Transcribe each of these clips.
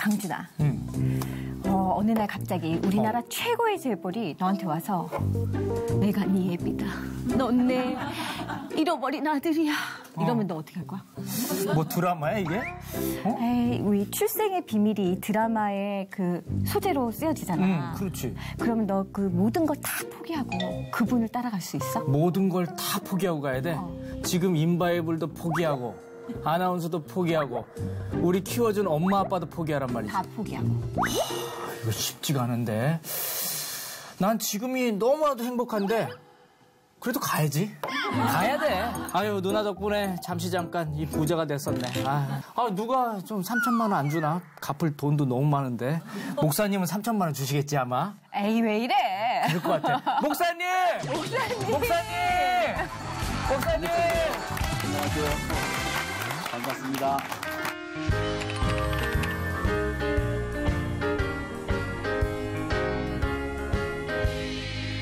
강준아. 어느 날 갑자기 우리나라 최고의 재벌이 너한테 와서 내가 네 애비다. 넌 내 잃어버린 아들이야. 이러면 너 어떻게 할 거야? 뭐 드라마야 이게? 에이, 우리 출생의 비밀이 이 드라마의 그 소재로 쓰여지잖아. 그렇지. 그러면 너 그 모든 걸 다 포기하고 그분을 따라갈 수 있어? 모든 걸 다 포기하고 가야 돼? 지금 인바이블도 포기하고 아나운서도 포기하고 우리 키워준 엄마 아빠도 포기하란 말이지. 다 포기하고. 이거 쉽지가 않은데. 난 지금이 너무나도 행복한데 그래도 가야지. 가야 돼. 아유, 누나 덕분에 잠시 잠깐 이 부자가 됐었네. 누가 좀 3천만 원 안 주나? 갚을 돈도 너무 많은데. 목사님은 3천만 원 주시겠지 아마? 에이, 왜 이래? 그럴 것 같아. 목사님! 안녕하세요. 반갑습니다.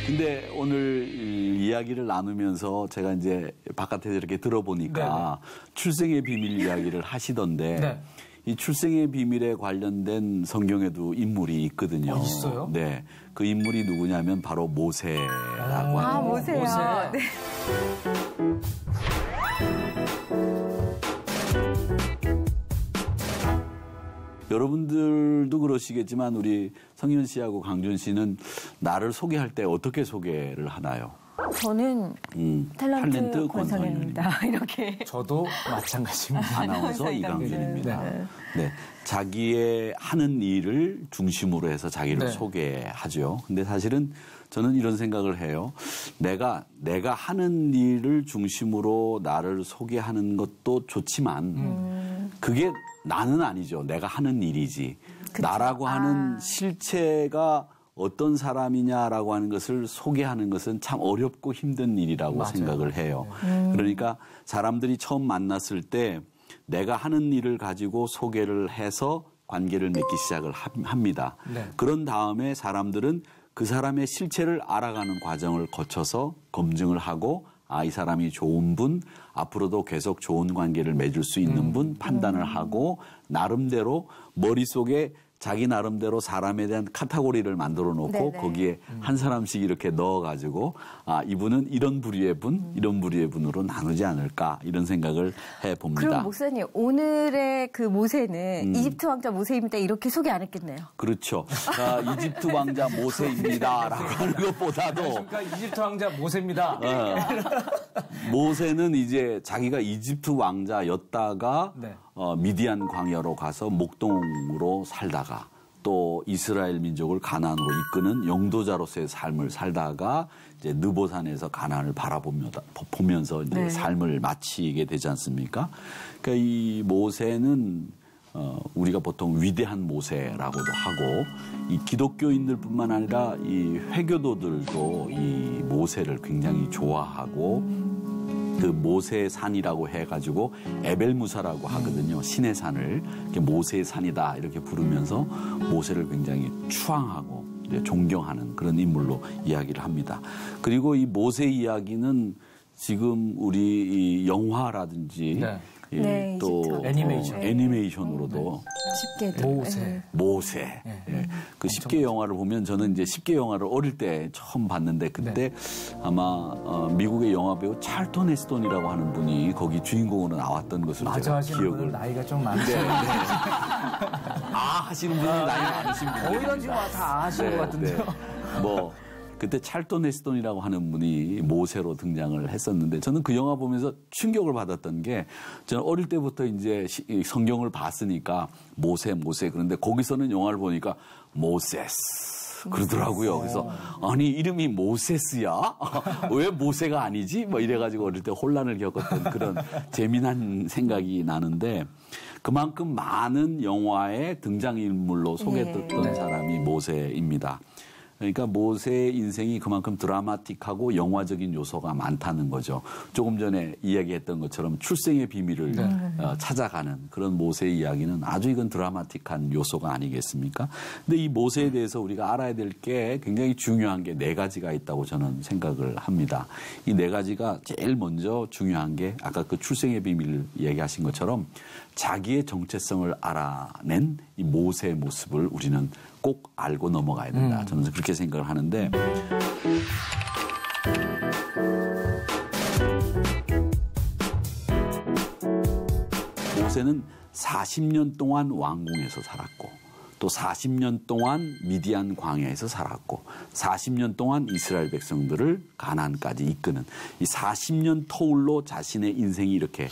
근데 오늘 이야기를 나누면서 제가 이제 바깥에서 이렇게 들어보니까 출생의 비밀 이야기를 하시던데 이 출생의 비밀에 관련된 성경에도 인물이 있거든요. 있어요? 네. 그 인물이 누구냐면 바로 모세라고 하는 모세요. 모세. 네. 여러분들도 그러시겠지만 우리 성현 씨하고 강준 씨는 나를 소개할 때 어떻게 소개를 하나요? 저는 탤런트 권선현입니다. 이렇게. 저도 마찬가지입니다. 아나운서 이강준입니다. 네. 자기의 하는 일을 중심으로 해서 자기를 소개하죠. 근데 사실은 저는 이런 생각을 해요. 내가 하는 일을 중심으로 나를 소개하는 것도 좋지만 그게 나는 아니죠. 내가 하는 일이지. 그쵸? 나라고 하는 실체가 어떤 사람이냐라고 하는 것을 소개하는 것은 참 어렵고 힘든 일이라고 생각을 해요. 그러니까 사람들이 처음 만났을 때 내가 하는 일을 가지고 소개를 해서 관계를 맺기 시작을 합니다. 그런 다음에 사람들은 그 사람의 실체를 알아가는 과정을 거쳐서 검증을 하고 이 사람이 좋은 분, 앞으로도 계속 좋은 관계를 맺을 수 있는 분 판단을 하고 나름대로 머릿속에 자기 나름대로 사람에 대한 카테고리를 만들어 놓고 거기에 한 사람씩 이렇게 넣어가지고 이분은 이런 부류의 분, 이런 부류의 분으로 나누지 않을까 이런 생각을 해봅니다. 그럼 목사님 오늘의 그 모세는 이집트 왕자 모세입니다 이렇게 소개 안 했겠네요. 그렇죠. 이집트 왕자 모세입니다라고 하는 것보다도 그러니까 이집트 왕자 모세입니다. 모세는 이제 자기가 이집트 왕자였다가 미디안 광야로 가서 목동으로 살다가 또 이스라엘 민족을 가나안으로 이끄는 영도자로서의 삶을 살다가 이제 느보산에서 가나안을 바라보면서 이제 삶을 마치게 되지 않습니까? 그러니까 이 모세는 우리가 보통 위대한 모세라고도 하고 이 기독교인들뿐만 아니라 이 회교도들도 이 모세를 굉장히 좋아하고 그 모세의 산이라고 해가지고 에벨무사라고 하거든요. 신의 산을 모세의 산이다 이렇게 부르면서 모세를 굉장히 추앙하고 존경하는 그런 인물로 이야기를 합니다. 그리고 이 모세 이야기는 지금 우리 이 영화라든지 또 애니메이션으로도 모세. 그 10개 영화를 보면 저는 이제 10개 영화를 어릴 때 처음 봤는데 그때 아마 미국의 영화 배우 찰턴 헤스턴이라고 하는 분이 거기 주인공으로 나왔던 것으로 제가 기억을. 나이가 좀 많으세요. 하시는 분이 나이가 많으신 분이. 거의 지금 다 아시는 것 같은데요. 그때 찰턴 헤스턴이라고 하는 분이 모세로 등장을 했었는데 저는 그 영화 보면서 충격을 받았던 게 저는 어릴 때부터 이제 성경을 봤으니까 모세 그런데 거기서는 영화를 보니까 모세스 그러더라고요. 그래서 아니 이름이 모세스야? 왜 모세가 아니지? 이래가지고 어릴 때 혼란을 겪었던 그런 재미난 생각이 나는데 그만큼 많은 영화의 등장인물로 소개됐던 사람이 모세입니다. 그러니까 모세의 인생이 그만큼 드라마틱하고 영화적인 요소가 많다는 거죠. 조금 전에 이야기했던 것처럼 출생의 비밀을 찾아가는 그런 모세의 이야기는 아주 이건 드라마틱한 요소가 아니겠습니까? 근데 이 모세에 대해서 우리가 알아야 될 게 굉장히 중요한 게 4가지가 있다고 저는 생각을 합니다. 이 4가지가 제일 먼저 중요한 게 아까 그 출생의 비밀을 얘기하신 것처럼 자기의 정체성을 알아낸 이 모세의 모습을 우리는 꼭 알고 넘어가야 된다. 저는 그렇게 생각을 하는데 모세는 40년 동안 왕궁에서 살았고 또 40년 동안 미디안 광야에서 살았고 40년 동안 이스라엘 백성들을 가나안까지 이끄는 이 40년 터울로 자신의 인생이 이렇게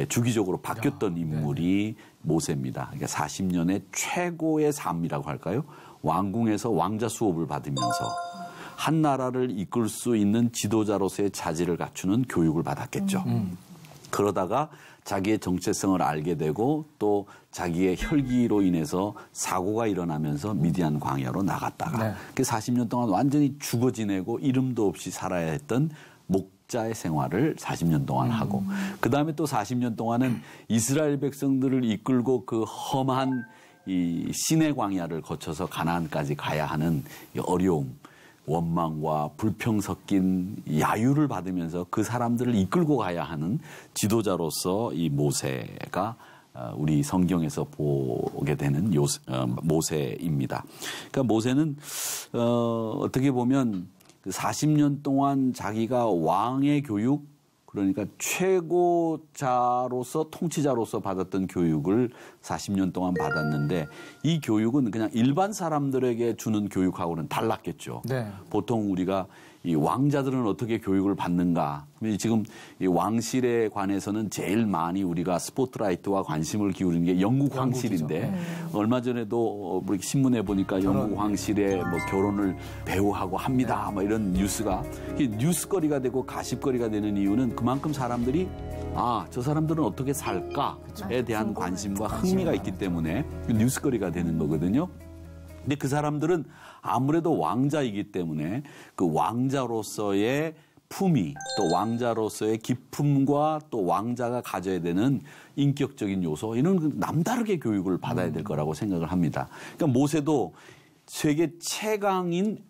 주기적으로 바뀌었던 인물이 모세입니다. 그러니까 40년의 최고의 삶이라고 할까요? 왕궁에서 왕자 수업을 받으면서 한 나라를 이끌 수 있는 지도자로서의 자질을 갖추는 교육을 받았겠죠. 그러다가 자기의 정체성을 알게 되고 또 자기의 혈기로 인해서 사고가 일어나면서 미디안 광야로 나갔다가 그 40년 동안 완전히 죽어 지내고 이름도 없이 살아야 했던 목자의 생활을 40년 동안 하고 그다음에 또 40년 동안은 이스라엘 백성들을 이끌고 그 험한 이 시내 광야를 거쳐서 가나안까지 가야 하는 이 어려움, 원망과 불평 섞인 야유를 받으면서 그 사람들을 이끌고 가야 하는 지도자로서 이 모세가 우리 성경에서 보게 되는 모세입니다. 그러니까 모세는 어떻게 보면 40년 동안 자기가 왕의 교육, 그러니까 최고자로서 통치자로서 받았던 교육을 40년 동안 받았는데 이 교육은 그냥 일반 사람들에게 주는 교육하고는 달랐겠죠. 네. 보통 우리가 이 왕자들은 어떻게 교육을 받는가. 지금 이 왕실에 관해서는 제일 많이 우리가 스포트라이트와 관심을 기울이는 게 영국 황실인데 얼마 전에도 뭐 신문에 보니까 영국 황실에 뭐 결혼을 배우하고 합니다. 뭐 이런 뉴스가 뉴스거리가 되고 가십거리가 되는 이유는 그만큼 사람들이 저 사람들은 어떻게 살까에 대한 관심과 흥미가 있기 때문에 뉴스거리가 되는 거거든요. 근데 그 사람들은 아무래도 왕자이기 때문에 그 왕자로서의 품위, 또 왕자로서의 기품과 또 왕자가 가져야 되는 인격적인 요소, 이런 남다르게 교육을 받아야 될 거라고 생각을 합니다. 그러니까 모세도 세계 최강인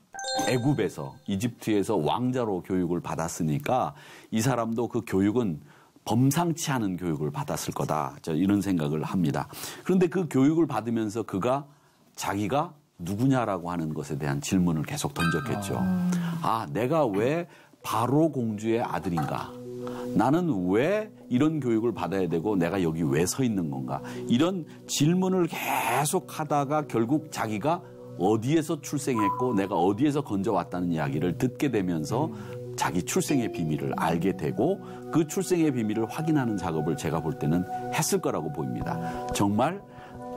애굽에서, 이집트에서 왕자로 교육을 받았으니까 이 사람도 그 교육은 범상치 않은 교육을 받았을 거다. 이런 생각을 합니다. 그런데 그 교육을 받으면서 그가 자기가 누구냐라고 하는 것에 대한 질문을 계속 던졌겠죠. 내가 왜 바로 공주의 아들인가? 나는 왜 이런 교육을 받아야 되고 내가 여기 왜 서 있는 건가? 이런 질문을 계속 하다가 결국 자기가 어디에서 출생했고 내가 어디에서 건져왔다는 이야기를 듣게 되면서 자기 출생의 비밀을 알게 되고 그 출생의 비밀을 확인하는 작업을 제가 볼 때는 했을 거라고 보입니다. 정말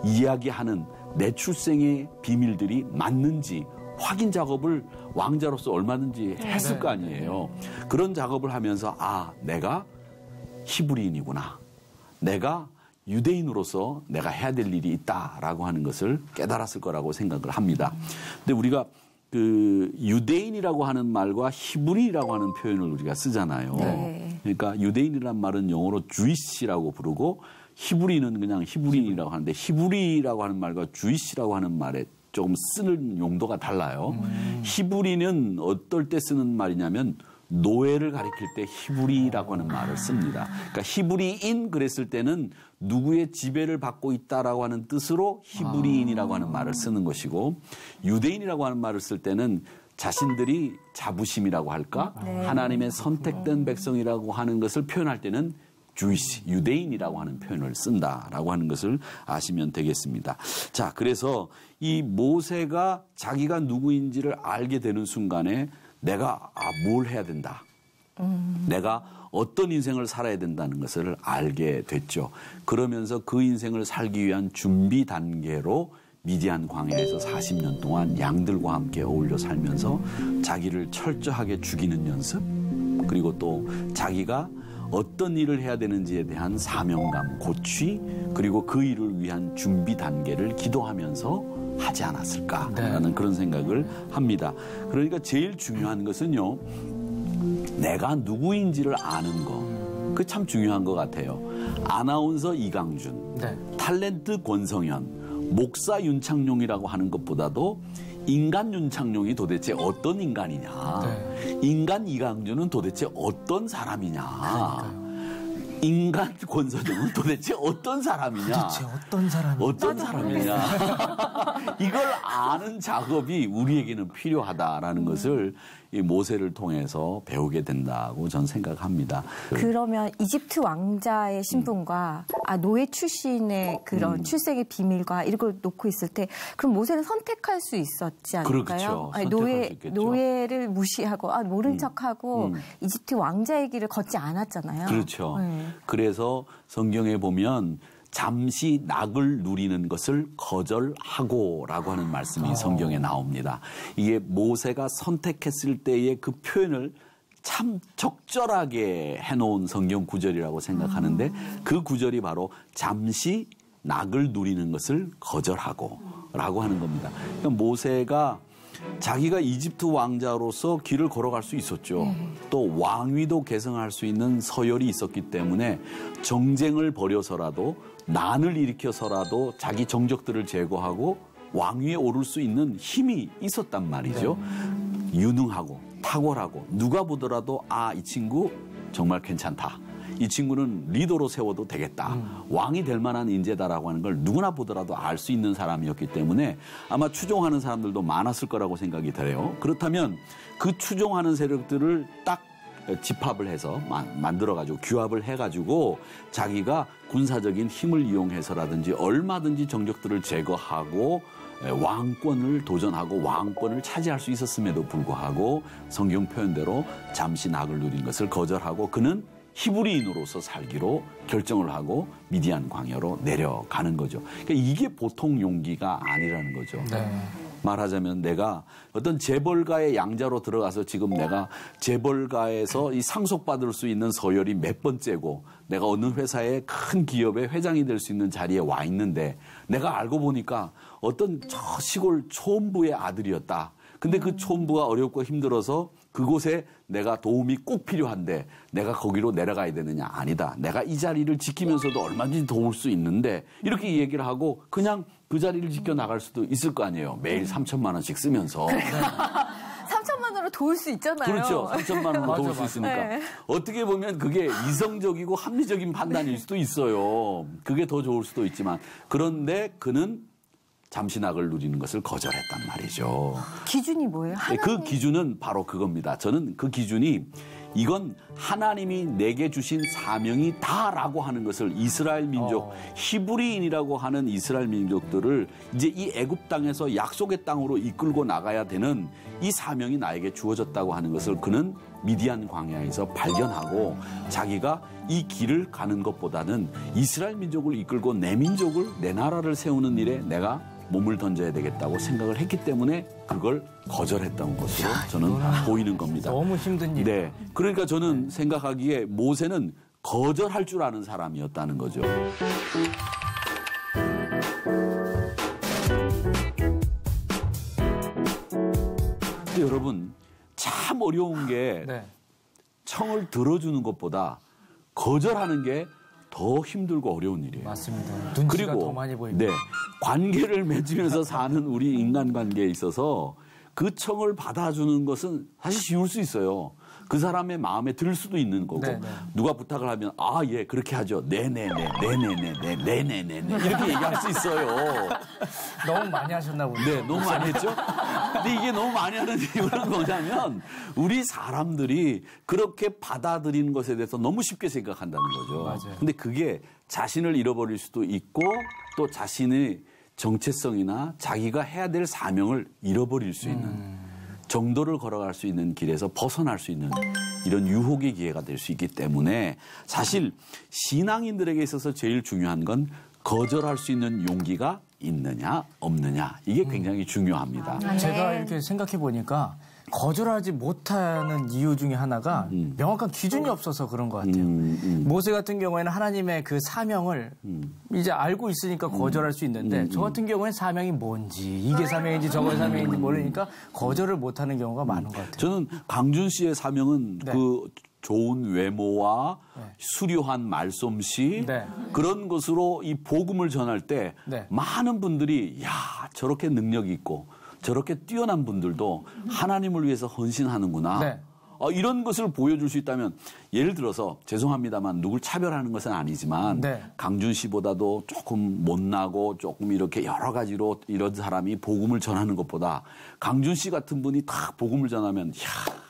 이야기하는 내 출생의 비밀들이 맞는지 확인 작업을 왕자로서 얼마든지 했을 거 아니에요. 그런 작업을 하면서 내가 히브리인이구나. 내가 유대인으로서 내가 해야 될 일이 있다라고 하는 것을 깨달았을 거라고 생각을 합니다. 근데 우리가 그 유대인이라고 하는 말과 히브리라고 하는 표현을 우리가 쓰잖아요. 그러니까 유대인이란 말은 영어로 주이시라고 부르고 히브리는 그냥 히브리인이라고 하는데 히브리라고 하는 말과 주이시라고 하는 말에 조금 쓰는 용도가 달라요. 히브리는 어떨 때 쓰는 말이냐면 노예를 가리킬 때 히브리라고 하는 말을 씁니다. 그러니까 히브리인 그랬을 때는 누구의 지배를 받고 있다라고 하는 뜻으로 히브리인이라고 하는 말을 쓰는 것이고 유대인이라고 하는 말을 쓸 때는 자신들이 자부심이라고 할까? 하나님의 선택된 백성이라고 하는 것을 표현할 때는 주이시, 유대인이라고 하는 표현을 쓴다라고 하는 것을 아시면 되겠습니다. 자, 그래서 이 모세가 자기가 누구인지를 알게 되는 순간에 내가 뭘 해야 된다. 내가 어떤 인생을 살아야 된다는 것을 알게 됐죠. 그러면서 그 인생을 살기 위한 준비 단계로 미디안 광야에서 40년 동안 양들과 함께 어울려 살면서 자기를 철저하게 죽이는 연습, 그리고 또 자기가 어떤 일을 해야 되는지에 대한 사명감, 고취, 그리고 그 일을 위한 준비 단계를 기도하면서 하지 않았을까라는 그런 생각을 합니다. 그러니까 제일 중요한 것은요. 내가 누구인지를 아는 거. 그게 참 중요한 것 같아요. 아나운서 이강준, 탤런트 권성현, 목사 윤창룡이라고 하는 것보다도 인간 윤창룡이 도대체 어떤 인간이냐. 인간 이강준은 도대체 어떤 사람이냐. 그러니까요. 인간 권서정은 도대체 어떤 사람이냐. 도대체 어떤 사람이냐. 이걸 아는 작업이 우리에게는 필요하다라는 것을 이 모세를 통해서 배우게 된다고 저는 생각합니다. 그러면 이집트 왕자의 신분과 노예 출신의 그런 출생의 비밀과 이런 걸 놓고 있을 때 그럼 모세는 선택할 수 있었지 않을까요? 그렇죠. 아니, 노예를 무시하고 모른 척하고 이집트 왕자의 길을 걷지 않았잖아요. 그렇죠. 그래서 성경에 보면 잠시 낙을 누리는 것을 거절하고라고 하는 말씀이 성경에 나옵니다. 이게 모세가 선택했을 때의 그 표현을 참 적절하게 해놓은 성경 구절이라고 생각하는데 그 구절이 바로 잠시 낙을 누리는 것을 거절하고라고 하는 겁니다. 그러니까 모세가 자기가 이집트 왕자로서 길을 걸어갈 수 있었죠. 또 왕위도 계승할 수 있는 서열이 있었기 때문에 정쟁을 벌여서라도 난을 일으켜서라도 자기 정적들을 제거하고 왕위에 오를 수 있는 힘이 있었단 말이죠. 유능하고 탁월하고 누가 보더라도 이 친구 정말 괜찮다. 이 친구는 리더로 세워도 되겠다. 왕이 될 만한 인재다라고 하는 걸 누구나 보더라도 알 수 있는 사람이었기 때문에 아마 추종하는 사람들도 많았을 거라고 생각이 들어요. 그렇다면 그 추종하는 세력들을 딱 집합을 해서 만들어가지고 규합을 해가지고 자기가 군사적인 힘을 이용해서라든지 얼마든지 정적들을 제거하고 왕권을 도전하고 왕권을 차지할 수 있었음에도 불구하고 성경 표현대로 잠시 낙을 누린 것을 거절하고 그는 히브리인으로서 살기로 결정을 하고 미디안 광야로 내려가는 거죠. 그러니까 이게 보통 용기가 아니라는 거죠. 말하자면 내가 어떤 재벌가의 양자로 들어가서 지금 내가 재벌가에서 이 상속받을 수 있는 서열이 몇 번째고 내가 어느 회사의 큰 기업의 회장이 될 수 있는 자리에 와 있는데 내가 알고 보니까 어떤 저 시골 촌부의 아들이었다. 근데 그 촌부가 어렵고 힘들어서 그곳에 내가 도움이 꼭 필요한데 내가 거기로 내려가야 되느냐? 아니다. 내가 이 자리를 지키면서도 얼마든지 도울 수 있는데 이렇게 얘기를 하고 그냥 그 자리를 지켜나갈 수도 있을 거 아니에요. 매일 3천만 원씩 쓰면서. 3천만 원으로 도울 수 있잖아요. 그렇죠. 3천만 원으로 도울 수 있으니까. 어떻게 보면 그게 이성적이고 합리적인 판단일 수도 있어요. 그게 더 좋을 수도 있지만 그런데 그는 잠시 낙을 누리는 것을 거절했단 말이죠. 기준이 뭐예요? 그 기준은 바로 그겁니다. 저는 그 기준이 이건 하나님이 내게 주신 사명이 다라고 하는 것을 이스라엘 민족, 히브리인이라고 하는 이스라엘 민족들을 이제 이 애굽 땅에서 약속의 땅으로 이끌고 나가야 되는 이 사명이 나에게 주어졌다고 하는 것을 그는 미디안 광야에서 발견하고 자기가 이 길을 가는 것보다는 이스라엘 민족을 이끌고 내 민족을, 내 나라를 세우는 일에 내가 몸을 던져야 되겠다고 생각을 했기 때문에 그걸 거절했던 것으로 저는 보이는 겁니다. 너무 힘든 일. 네. 그러니까 저는 생각하기에 모세는 거절할 줄 아는 사람이었다는 거죠. 근데 여러분 참 어려운 게 청을 들어주는 것보다 거절하는 게 더 힘들고 어려운 일이에요. 맞습니다. 눈치가 그리고 더 많이 보입니다. 관계를 맺으면서 사는 우리 인간관계에 있어서 그 청을 받아주는 것은 사실 쉬울 수 있어요. 그 사람의 마음에 들 수도 있는 거고 누가 부탁을 하면 예 그렇게 하죠. 네네네 이렇게 얘기할 수 있어요. 너무 많이 하셨나 보네요. 네, 너무 많이 했죠. 근데 이게 너무 많이 하는 이유는 뭐냐면 우리 사람들이 그렇게 받아들이는 것에 대해서 너무 쉽게 생각한다는 거죠. 맞아요. 근데 그게 자신을 잃어버릴 수도 있고 또 자신의 정체성이나 자기가 해야 될 사명을 잃어버릴 수 있는 정도를 걸어갈 수 있는 길에서 벗어날 수 있는 이런 유혹의 기회가 될 수 있기 때문에 사실 신앙인들에게 있어서 제일 중요한 건 거절할 수 있는 용기가 있느냐 없느냐 이게 굉장히 중요합니다. 제가 이렇게 생각해 보니까 거절하지 못하는 이유 중에 하나가 명확한 기준이 없어서 그런 것 같아요. 모세 같은 경우에는 하나님의 그 사명을 이제 알고 있으니까 거절할 수 있는데 저 같은 경우에는 사명이 뭔지 이게 사명인지 저게 사명인지 모르니까 거절을 못하는 경우가 많은 것 같아요. 저는 강준 씨의 사명은 그 좋은 외모와 수려한 말솜씨 그런 것으로 이 복음을 전할 때 많은 분들이 야 저렇게 능력이 있고 저렇게 뛰어난 분들도 하나님을 위해서 헌신하는구나. 이런 것을 보여줄 수 있다면 예를 들어서 죄송합니다만 누굴 차별하는 것은 아니지만 강준 씨보다도 조금 못나고 조금 이렇게 여러 가지로 이런 사람이 복음을 전하는 것보다 강준 씨 같은 분이 딱 복음을 전하면 야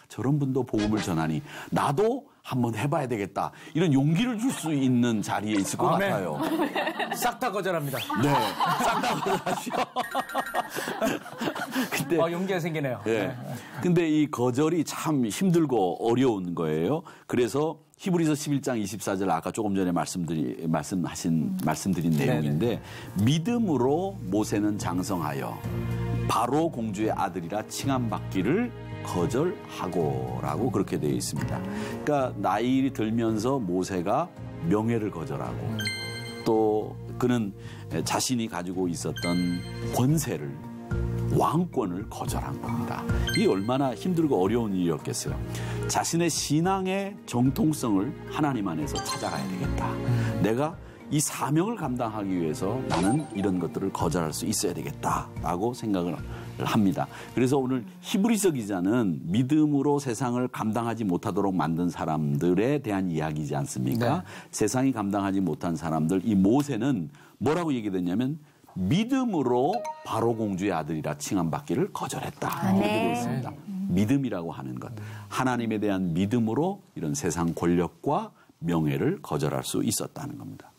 저런 분도 복음을 전하니 나도 한번 해봐야 되겠다. 이런 용기를 줄 수 있는 자리에 있을 것 같아요. 싹 다 거절합니다. 네, 싹 다 거절하죠. 근데 용기가 생기네요. 네. 근데 이 거절이 참 힘들고 어려운 거예요. 그래서 히브리서 11장 24절 아까 조금 전에 말씀드린 내용인데 믿음으로 모세는 장성하여 바로 공주의 아들이라 칭함받기를 거절하고라고 그렇게 되어 있습니다. 그러니까 나이 들면서 모세가 명예를 거절하고 또 그는 자신이 가지고 있었던 권세를 왕권을 거절한 겁니다. 이게 얼마나 힘들고 어려운 일이었겠어요. 자신의 신앙의 정통성을 하나님 안에서 찾아가야 되겠다. 내가 이 사명을 감당하기 위해서 나는 이런 것들을 거절할 수 있어야 되겠다라고 생각을 합니다. 그래서 오늘 히브리서 기자는 믿음으로 세상을 감당하지 못하도록 만든 사람들에 대한 이야기이지 않습니까? 세상이 감당하지 못한 사람들, 이 모세는 뭐라고 얘기됐냐면 믿음으로 바로 공주의 아들이라 칭함받기를 거절했다. 이렇게 되어 있습니다. 믿음이라고 하는 것. 하나님에 대한 믿음으로 이런 세상 권력과 명예를 거절할 수 있었다는 겁니다.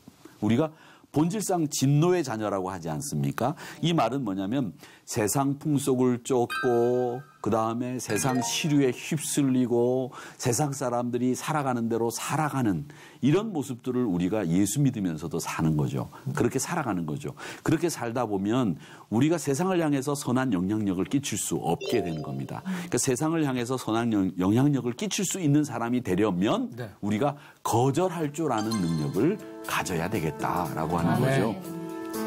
우리가 본질상 진노의 자녀라고 하지 않습니까? 이 말은 뭐냐면 세상 풍속을 쫓고 그다음에 세상 시류에 휩쓸리고 세상 사람들이 살아가는 대로 살아가는 이런 모습들을 우리가 예수 믿으면서도 사는 거죠. 그렇게 살아가는 거죠. 그렇게 살다 보면 우리가 세상을 향해서 선한 영향력을 끼칠 수 없게 되는 겁니다. 그러니까 세상을 향해서 선한 영향력을 끼칠 수 있는 사람이 되려면 우리가 거절할 줄 아는 능력을 가져야 되겠다라고 하는 거죠.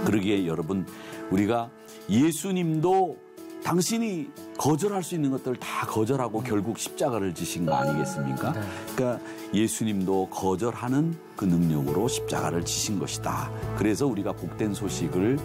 그러기에 여러분 우리가 예수님도 당신이 거절할 수 있는 것들을 다 거절하고 결국 십자가를 지신 거 아니겠습니까? 그러니까 예수님도 거절하는 그 능력으로 십자가를 지신 것이다. 그래서 우리가 복된 소식을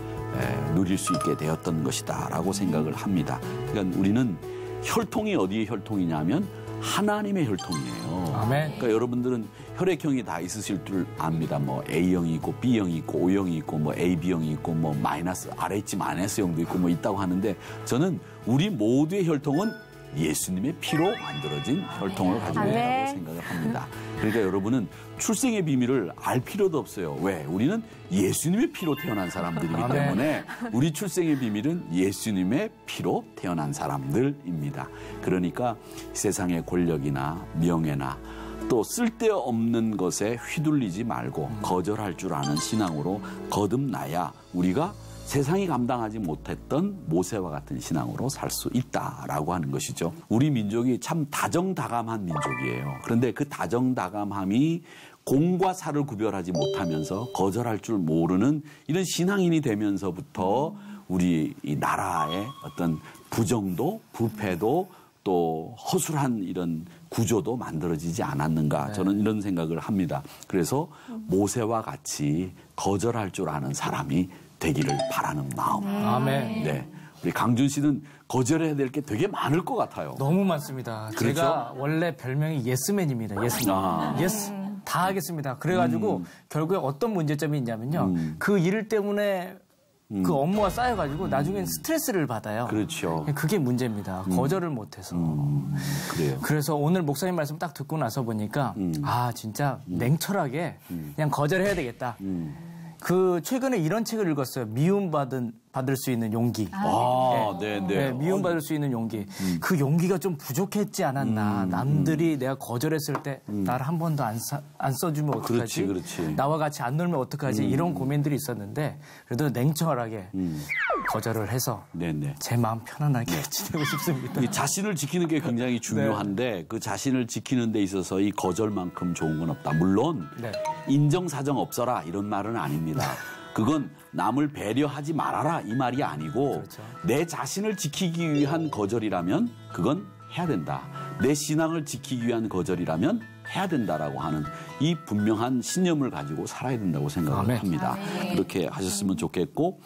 누릴 수 있게 되었던 것이다 라고 생각을 합니다. 그러니까 우리는 혈통이 어디에 혈통이냐면 하나님의 혈통이에요. 그러니까 여러분들은 혈액형이 다 있으실 줄 압니다. 뭐 A형이 있고 B형이 있고 O형이 있고 뭐 AB형이 있고 뭐 마이너스 RH 마이너스형도 있고 뭐 있다고 하는데 저는 우리 모두의 혈통은 예수님의 피로 만들어진 혈통을 가지고 있다고 생각을 합니다. 그러니까 여러분은 출생의 비밀을 알 필요도 없어요. 왜? 우리는 예수님의 피로 태어난 사람들이기 때문에 우리 출생의 비밀은 예수님의 피로 태어난 사람들입니다. 그러니까 세상의 권력이나 명예나 또 쓸데없는 것에 휘둘리지 말고 거절할 줄 아는 신앙으로 거듭나야 우리가 세상이 감당하지 못했던 모세와 같은 신앙으로 살 수 있다라고 하는 것이죠. 우리 민족이 참 다정다감한 민족이에요. 그런데 그 다정다감함이 공과 사를 구별하지 못하면서 거절할 줄 모르는 이런 신앙인이 되면서부터 우리 이 나라의 어떤 부정도, 부패도 또 허술한 이런 구조도 만들어지지 않았는가 저는 이런 생각을 합니다. 그래서 모세와 같이 거절할 줄 아는 사람이 되기를 바라는 마음. 아멘. 네. 우리 강준 씨는 거절해야 될 게 되게 많을 것 같아요. 너무 많습니다. 그렇죠? 제가 원래 별명이 예스맨입니다. 예스맨. 예스. 다 하겠습니다. 그래가지고 결국에 어떤 문제점이 있냐면요. 그 일 때문에 그 업무가 쌓여가지고 나중엔 스트레스를 받아요. 그렇죠. 그게 문제입니다. 거절을 못해서. 그래요. 그래서 오늘 목사님 말씀 딱 듣고 나서 보니까 아 진짜 냉철하게 그냥 거절해야 되겠다. 그 최근에 이런 책을 읽었어요. 미움받은 받을 수 있는 용기. 미움받을 수 있는 용기. 그 용기가 좀 부족했지 않았나. 남들이 내가 거절했을 때 나를 한 번도 안 써주면 어떡하지? 그렇지. 나와 같이 안 놀면 어떡하지? 이런 고민들이 있었는데 그래도 냉철하게 거절을 해서 제 마음 편안하게 지내고 싶습니다. 이 자신을 지키는 게 굉장히 중요한데 그 자신을 지키는 데 있어서 이 거절만큼 좋은 건 없다. 물론 인정사정 없어라 이런 말은 아닙니다. 그건 남을 배려하지 말아라 이 말이 아니고 내 자신을 지키기 위한 거절이라면 그건 해야 된다. 내 신앙을 지키기 위한 거절이라면 해야 된다라고 하는 이 분명한 신념을 가지고 살아야 된다고 생각을 합니다. 그렇게 하셨으면 좋겠고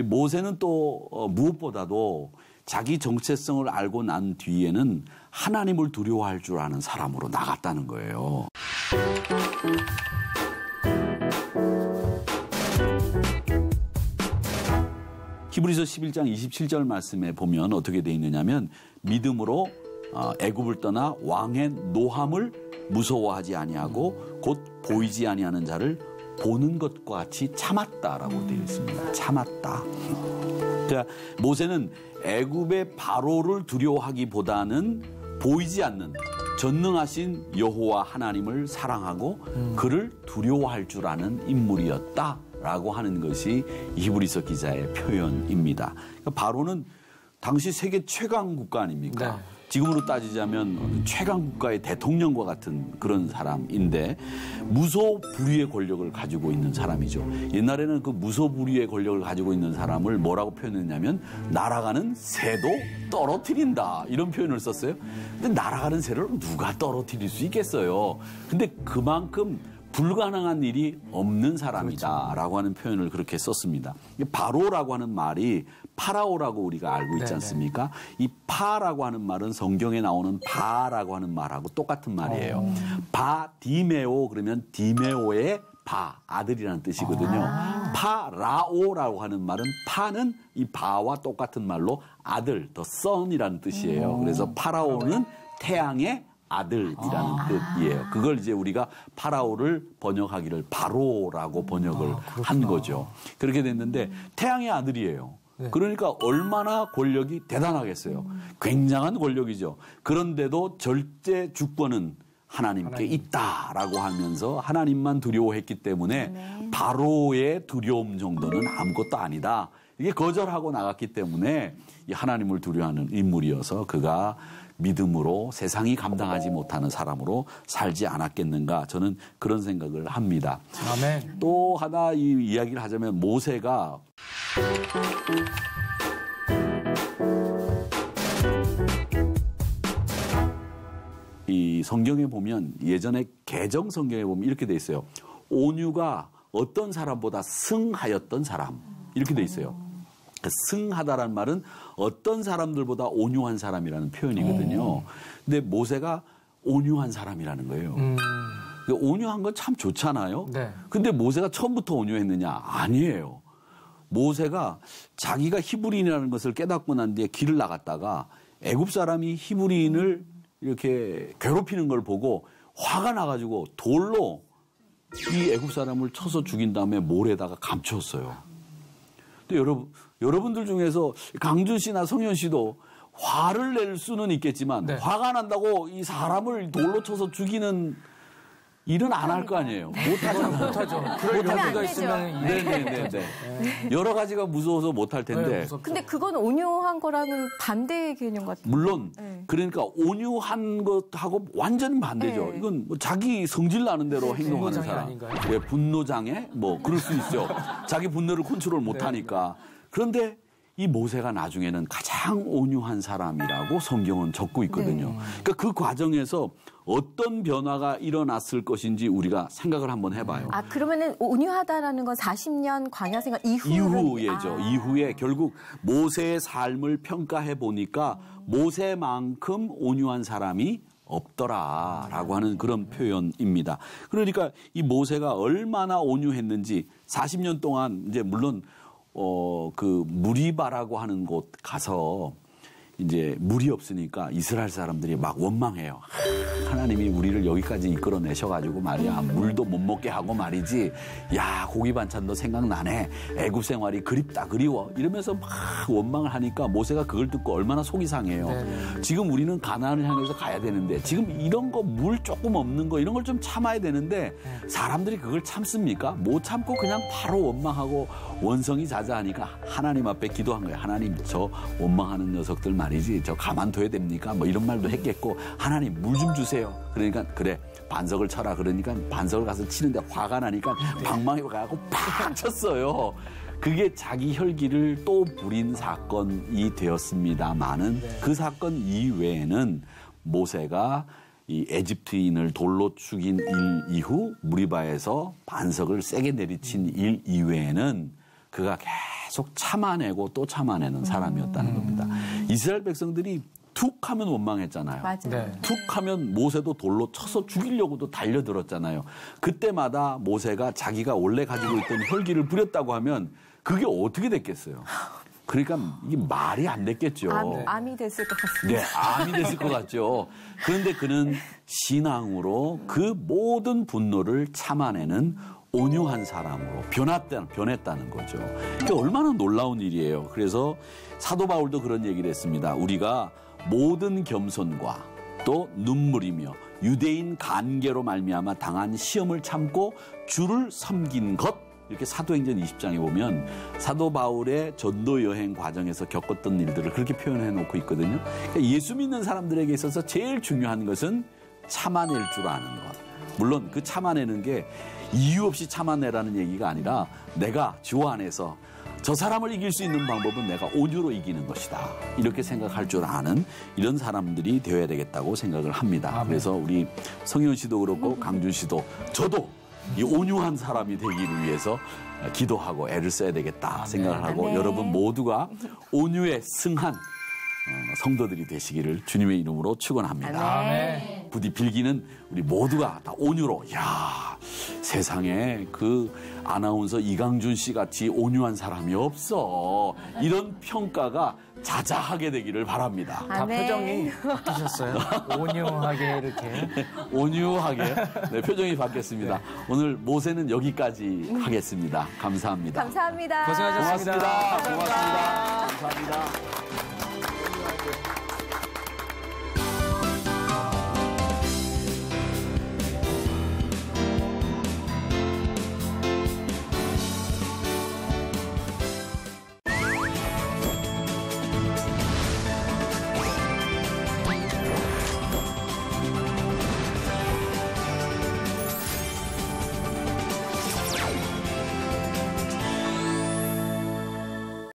모세는 또 무엇보다도 자기 정체성을 알고 난 뒤에는 하나님을 두려워할 줄 아는 사람으로 나갔다는 거예요. 히브리서 11장 27절 말씀에 보면 어떻게 돼 있느냐면 믿음으로 애굽을 떠나 왕의 노함을 무서워하지 아니하고 곧 보이지 아니하는 자를 보는 것과 같이 참았다라고 되어 있습니다. 참았다. 그러니까 모세는 애굽의 바로를 두려워하기보다는 보이지 않는 전능하신 여호와 하나님을 사랑하고 그를 두려워할 줄 아는 인물이었다라고 하는 것이 히브리서 기자의 표현입니다. 그러니까 바로는 당시 세계 최강 국가 아닙니까? 지금으로 따지자면 최강 국가의 대통령과 같은 그런 사람인데 무소불위의 권력을 가지고 있는 사람이죠. 옛날에는 그 무소불위의 권력을 가지고 있는 사람을 뭐라고 표현했냐면 날아가는 새도 떨어뜨린다 이런 표현을 썼어요. 근데 날아가는 새를 누가 떨어뜨릴 수 있겠어요. 근데 그만큼 불가능한 일이 없는 사람이다라고 하는 표현을 그렇게 썼습니다. 바로라고 하는 말이 파라오라고 우리가 알고 있지 않습니까? 이 파라고 하는 말은 성경에 나오는 바라고 하는 말하고 똑같은 말이에요. 바 디메오 그러면 디메오의 바 아들이라는 뜻이거든요. 파라오라고 하는 말은 파는 이 바와 똑같은 말로 아들, 더 선이라는 뜻이에요. 그래서 파라오는 태양의 아들이라는 뜻이에요. 그걸 이제 우리가 파라오를 번역하기를 바로라고 번역을 한 거죠. 그렇게 됐는데 태양의 아들이에요. 그러니까 얼마나 권력이 대단하겠어요. 굉장한 권력이죠. 그런데도 절대 주권은 하나님께 있다라고 하면서 하나님만 두려워했기 때문에 바로의 두려움 정도는 아무것도 아니다. 이게 거절하고 나갔기 때문에 이 하나님을 두려워하는 인물이어서 그가 믿음으로 세상이 감당하지 못하는 사람으로 살지 않았겠는가 저는 그런 생각을 합니다. 아멘. 또 하나 이 이야기를 하자면 모세가 이 성경에 보면 예전에 개정 성경에 보면 이렇게 돼 있어요. 온유가 어떤 사람보다 승하였던 사람 이렇게 돼 있어요. 승하다란 말은 어떤 사람들보다 온유한 사람이라는 표현이거든요. 근데 모세가 온유한 사람이라는 거예요. 온유한 건 참 좋잖아요. 근데 모세가 처음부터 온유했느냐? 아니에요. 모세가 자기가 히브리인이라는 것을 깨닫고 난 뒤에 길을 나갔다가 애굽 사람이 히브리인을 이렇게 괴롭히는 걸 보고 화가 나가지고 돌로 이 애굽 사람을 쳐서 죽인 다음에 모래에다가 감추었어요. 근데 여러분들 중에서 강준 씨나 성현 씨도 화를 낼 수는 있겠지만 화가 난다고 이 사람을 돌로 쳐서 죽이는 일은 안 할 거 아니에요. 못하죠. 그럴 여유가 있으면. 네네네. 여러 가지가 무서워서 못할 텐데. 근데 그건 온유한 거랑은 반대의 개념 같아요. 물론 그러니까 온유한 것하고 완전 반대죠. 이건 뭐 자기 성질 나는 대로 행동하는 사람. 왜 분노장애? 뭐 그럴 수 있죠. 자기 분노를 컨트롤 못하니까. 그런데 이 모세가 나중에는 가장 온유한 사람이라고 성경은 적고 있거든요. 그러니까 그 과정에서 어떤 변화가 일어났을 것인지 우리가 생각을 한번 해봐요. 아, 그러면은 온유하다라는 건 40년 광야 생활 이후예죠. 이후에 결국 모세의 삶을 평가해 보니까 모세만큼 온유한 사람이 없더라라고 하는 그런 표현입니다. 그러니까 이 모세가 얼마나 온유했는지 40년 동안 이제 물론 그 무리바라고 하는 곳 가서 이제 물이 없으니까 이스라엘 사람들이 막 원망해요. 하나님이 우리를 여기까지 이끌어내셔가지고 말이야 물도 못 먹게 하고 말이지. 야 고기 반찬도 생각나네. 애굽 생활이 그립다 그리워. 이러면서 막 원망을 하니까 모세가 그걸 듣고 얼마나 속이 상해요. 지금 우리는 가나안을 향해서 가야 되는데 지금 이런 거 물 조금 없는 거 이런 걸 좀 참아야 되는데 사람들이 그걸 참습니까? 못 참고 그냥 바로 원망하고 원성이 자자하니까 하나님 앞에 기도한 거예요. 하나님 저 원망하는 녀석들 말이지 저 가만둬야 됩니까? 뭐 이런 말도 했겠고 하나님 물 좀 주세요. 그러니까 그래 반석을 쳐라. 그러니까 반석을 가서 치는데 화가 나니까 방망이 가고 팍 쳤어요. 그게 자기 혈기를 또 부린 사건이 되었습니다만은 그 사건 이외에는 모세가 이 에집트인을 돌로 죽인 일 이후 무리바에서 반석을 세게 내리친 일 이외에는 그가 계속 참아내고 또 참아내는 사람이었다는 겁니다. 이스라엘 백성들이 툭 하면 원망했잖아요. 맞아요. 툭 하면 모세도 돌로 쳐서 죽이려고도 달려들었잖아요. 그때마다 모세가 자기가 원래 가지고 있던 혈기를 부렸다고 하면 그게 어떻게 됐겠어요? 그러니까 이게 말이 안 됐겠죠. 암이 됐을 것 같습니다. 네, 암이 됐을 것 같죠. 그런데 그는 신앙으로 그 모든 분노를 참아내는 온유한 사람으로 변했다는 거죠. 그게 얼마나 놀라운 일이에요. 그래서 사도 바울도 그런 얘기를 했습니다. 우리가 모든 겸손과 또 눈물이며 유대인 간계로 말미암아 당한 시험을 참고 주를 섬긴 것 이렇게 사도행전 20장에 보면 사도 바울의 전도 여행 과정에서 겪었던 일들을 그렇게 표현해 놓고 있거든요. 그러니까 예수 믿는 사람들에게 있어서 제일 중요한 것은 참아낼 줄 아는 것. 물론 그 참아내는 게 이유 없이 참아내라는 얘기가 아니라 내가 주 안에서 저 사람을 이길 수 있는 방법은 내가 온유로 이기는 것이다. 이렇게 생각할 줄 아는 이런 사람들이 되어야 되겠다고 생각을 합니다. 그래서 우리 성현 씨도 그렇고 강준 씨도 저도 이 온유한 사람이 되기를 위해서 기도하고 애를 써야 되겠다 생각을 하고 여러분 모두가 온유에 승한 성도들이 되시기를 주님의 이름으로 축원합니다. 아멘. 부디 빌기는 우리 모두가 다 온유로 야 세상에 그 아나운서 이강준 씨 같이 온유한 사람이 없어. 이런 평가가 자자하게 되기를 바랍니다. 다 표정이 바뀌셨어요. 온유하게 이렇게. 온유하게 네, 표정이 바뀌었습니다. 오늘 모세는 여기까지 하겠습니다. 감사합니다. 감사합니다. 고생하셨습니다. 고맙습니다. 고맙습니다. 감사합니다.